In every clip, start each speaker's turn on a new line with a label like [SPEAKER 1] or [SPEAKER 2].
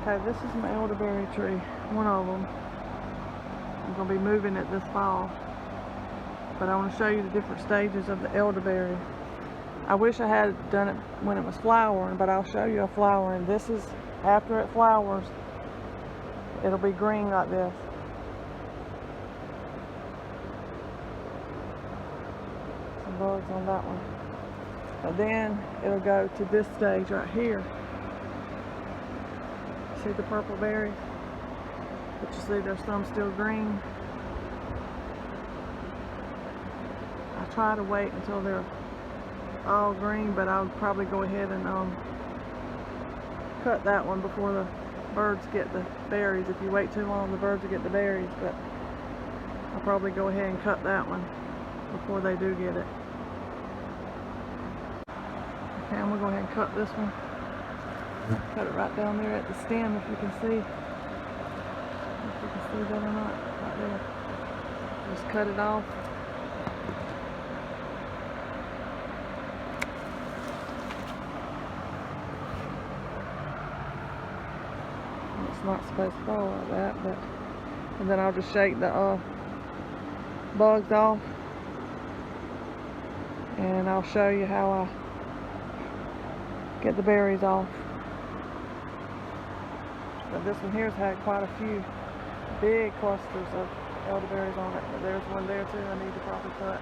[SPEAKER 1] Okay, this is my elderberry tree, one of them. I'm going to be moving it this fall. But I want to show you the different stages of the elderberry. I wish I had done it when it was flowering, but I'll show you a flowering. This is after it flowers. It'll be green like this. Some bugs on that one. But then it'll go to this stage right here. See the purple berries? But you see there's some still green. I try to wait until they're all green, but I'll probably go ahead and cut that one before the birds get the berries. If you wait too long, the birds will get the berries, but I'll probably go ahead and cut that one before they do get it. Okay, I'm gonna go ahead and cut this one. Cut it right down there at the stem, if you can see. If you can see that or not, right there. Just cut it off. It's not supposed to fall like that, but and then I'll just shake the bugs off, and I'll show you how I get the berries off. But this one here has had quite a few big clusters of elderberries on it, but there's one there too I need to probably cut.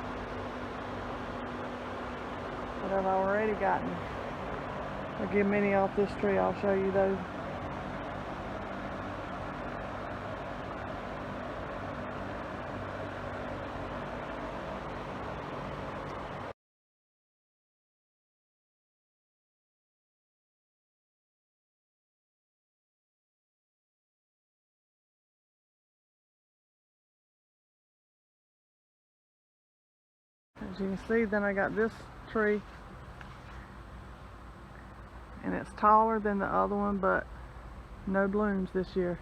[SPEAKER 1] But I've already gotten a good many off this tree. I'll show you those. As you can see, then I got this tree, and it's taller than the other one, but no blooms this year.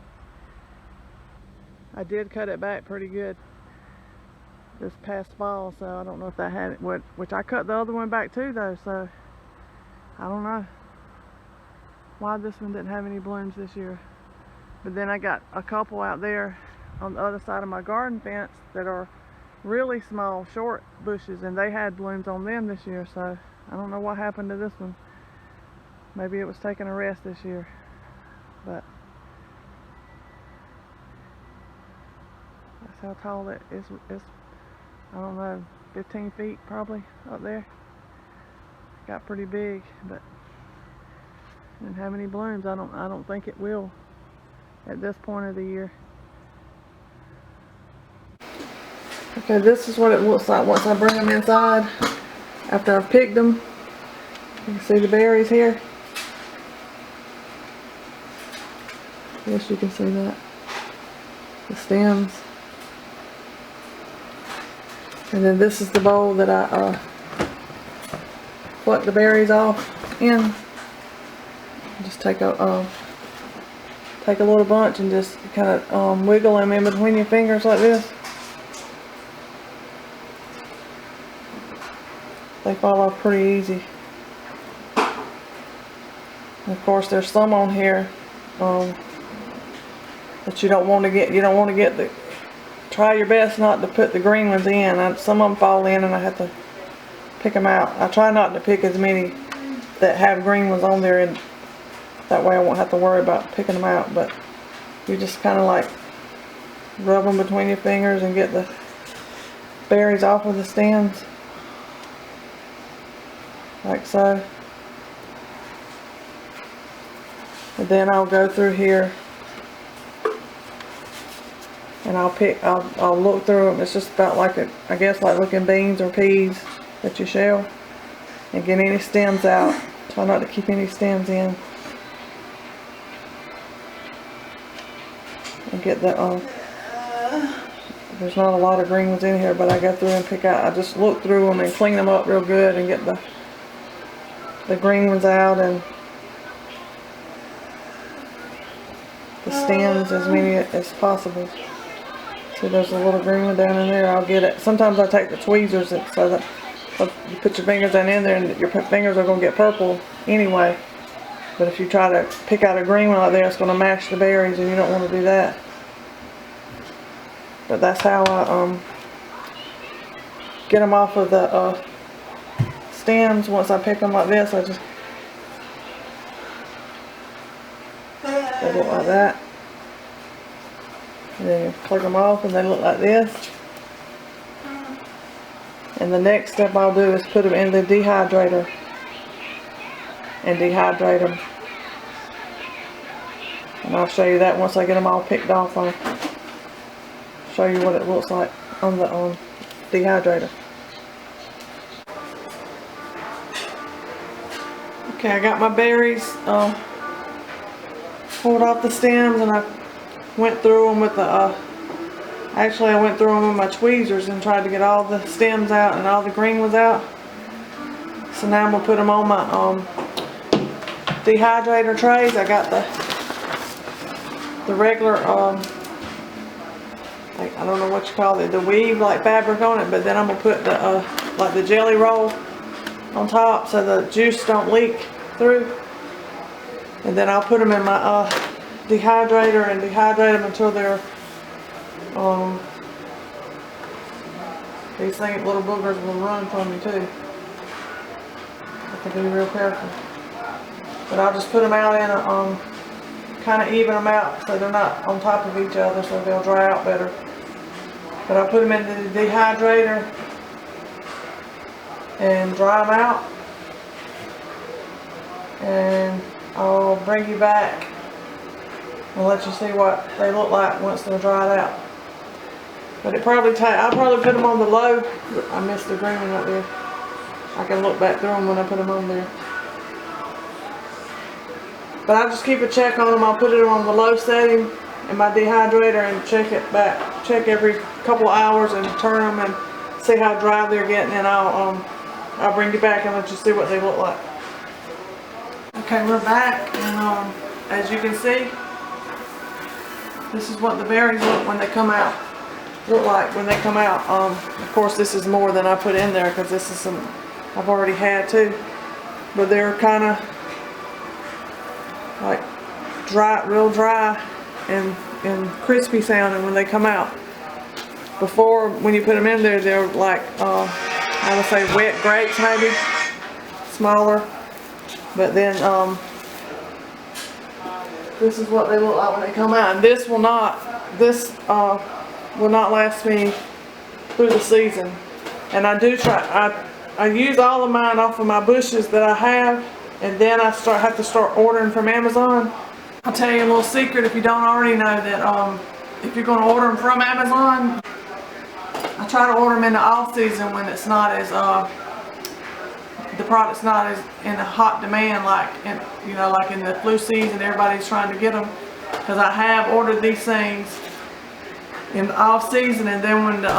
[SPEAKER 1] I did cut it back pretty good this past fall, so I don't know if that had it, which I cut the other one back too though, so I don't know why this one didn't have any blooms this year. But then I got a couple out there on the other side of my garden fence that are really small, short bushes, and they had blooms on them this year, so I don't know what happened to this one. Maybe it was taking a rest this year, but that's how tall it is. It's, I don't know, 15 feet probably up there. Got pretty big, but didn't have any blooms. I don't think it will at this point of the year. Okay, this is what it looks like once I bring them inside after I've picked them. You can see the berries here. Yes, you can see that. The stems. And then this is the bowl that I pluck the berries off in. Just take a little bunch and just kind of wiggle them in between your fingers like this. They fall off pretty easy. And of course, there's some on here that you don't want to get. You don't want to get the. Try your best not to put the green ones in. Some of them fall in, and I have to pick them out. I try not to pick as many that have green ones on there, and that way I won't have to worry about picking them out. But you just kind of like rub them between your fingers and get the berries off of the stems. Like so. And then I'll go through here and I'll look through them. It's just about like I guess like looking beans or peas that you shell, and get any stems out. Try not to keep any stems in. And get the there's not a lot of green ones in here, but I go through and pick out. I just look through them and clean them up real good and get the green ones out, and the stems as many as possible. See, there's a little green one down in there. I'll get it. Sometimes I take the tweezers so that you put your fingers down in there and your fingers are going to get purple anyway. But if you try to pick out a green one like that, it's going to mash the berries, and you don't want to do that. But that's how I get them off of the stems. Once I pick them like this, I just, they look like that. And then you click them off and they look like this. And the next step I'll do is put them in the dehydrator and dehydrate them. And I'll show you that once I get them all picked off. I'll show you what it looks like on the dehydrator. Okay, I got my berries pulled off the stems, and I went through them with the actually I went through them with my tweezers and tried to get all the stems out and all the green was out. So now I'm gonna put them on my dehydrator trays. I got the regular like, I don't know what you call it, the weave like fabric on it, but then I'm gonna put the like the jelly roll on top so the juice don't leak through. And then I'll put them in my dehydrator and dehydrate them until they're these things, little boogers will run from me too. I have to be real careful. But I'll just put them out in a kind of even them out so they're not on top of each other, so they'll dry out better. But I'll put them in the dehydrator and dry them out, and I'll bring you back and let you see what they look like once they're dried out. But I'll probably put them on the low. I missed the green one right there. I can look back through them when I put them on there. But I'll just keep a check on them. I'll put it on the low setting in my dehydrator and check it back. Check every couple of hours and turn them and see how dry they're getting, and I'll bring you back and let you see what they look like. Okay, we're back, and as you can see, this is what the berries look when they come out. Look like when they come out. Of course, this is more than I put in there because this is some I've already had too, but they're kind of like dry, real dry and crispy sounding when they come out. Before, when you put them in there, they're like I would say wet grapes, maybe smaller. But then this is what they look like when they come out, and this will not last me through the season. And I do try, I use all of mine off of my bushes that I have, and then I have to start ordering from Amazon. I'll tell you a little secret if you don't already know, that if you're going to order them from Amazon, I try to order them in the off season when it's not as the product's not as in a hot demand, like like in the flu season, everybody's trying to get them. Because I have ordered these things in the off season, and then when the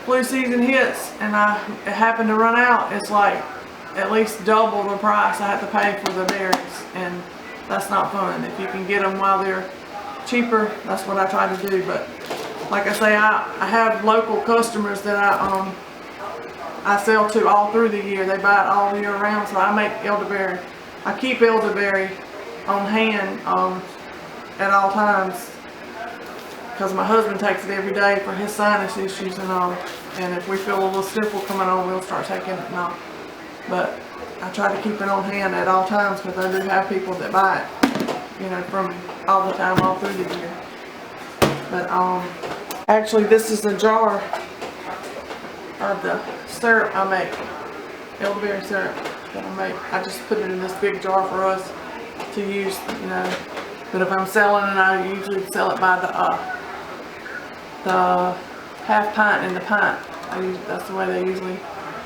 [SPEAKER 1] flu season hits and it happened to run out, it's like at least double the price I have to pay for the berries, and that's not fun. If you can get them while they're cheaper, that's what I try to do. But like I say, I have local customers that I sell to all through the year. They buy it all year round, so I make elderberry. I keep elderberry on hand at all times because my husband takes it every day for his sinus issues and all. And if we feel a little sniffle coming on, we'll start taking it and all. But I try to keep it on hand at all times because I do have people that buy it, from all the time, all through the year. But actually, this is a jar of the syrup I make, elderberry syrup that I make. I just put it in this big jar for us to use, But if I'm selling it, I usually sell it by the half pint and the pint. That's the way they usually.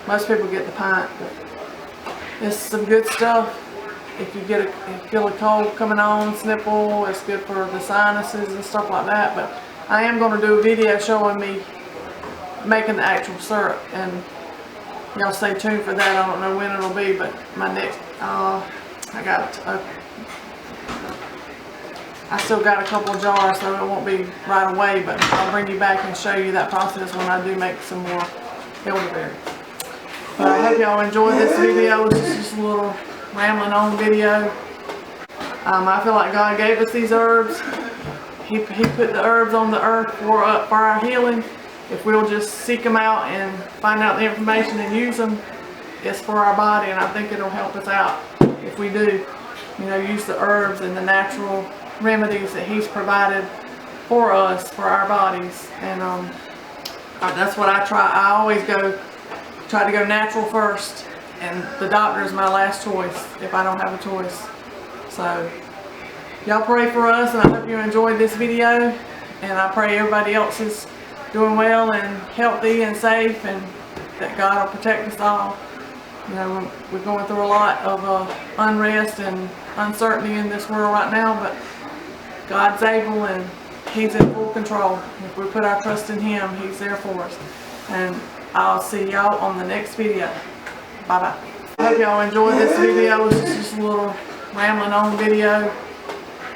[SPEAKER 1] Most people get the pint. But it's some good stuff. If you feel a cold coming on, sniffle, it's good for the sinuses and stuff like that. But I am going to do a video showing me making the actual syrup, and y'all stay tuned for that. I don't know when it'll be, but my next, I still got a couple of jars, so it won't be right away, but I'll bring you back and show you that process when I do make some more elderberry. But I hope y'all enjoyed this video. This is just a little rambling on video. I feel like God gave us these herbs. He put the herbs on the earth for our healing. If we'll just seek them out and find out the information and use them, it's for our body, and I think it'll help us out if we do, use the herbs and the natural remedies that He's provided for us, for our bodies. And that's what I try. I always try to go natural first, and the doctor is my last choice if I don't have a choice. So y'all pray for us, and I hope you enjoyed this video, and I pray everybody else is doing well and healthy and safe, and that God will protect us all. We're going through a lot of unrest and uncertainty in this world right now, but God's able and He's in full control. If we put our trust in Him, He's there for us. And I'll see y'all on the next video. Bye bye. I hope y'all enjoyed this video. It's just a little rambling on video,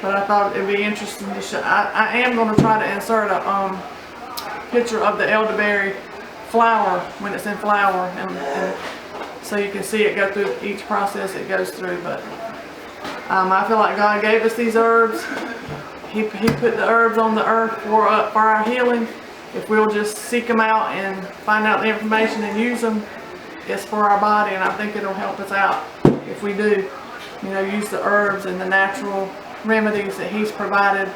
[SPEAKER 1] but I thought it'd be interesting to show. I am going to try to insert a picture of the elderberry flower when it's in flower, and so you can see it go through each process it goes through. But I feel like God gave us these herbs. He put the herbs on the earth for our healing. If we'll just seek them out and find out the information and use them, it's for our body, and I think it'll help us out if we do, use the herbs and the natural remedies that He's provided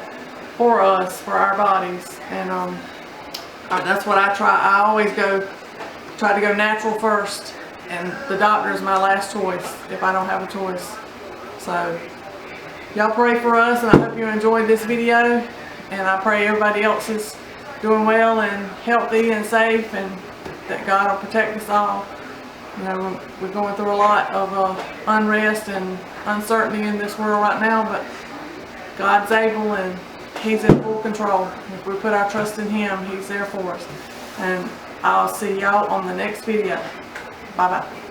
[SPEAKER 1] for us, for our bodies. And that's what I try. I always try to go natural first, and the doctor is my last choice if I don't have a choice. So y'all pray for us, and I hope you enjoyed this video, and I pray everybody else is doing well and healthy and safe, and that God will protect us all. We're going through a lot of unrest and uncertainty in this world right now, but God's able and He's in full control. If we put our trust in Him, He's there for us. And I'll see y'all on the next video. Bye bye.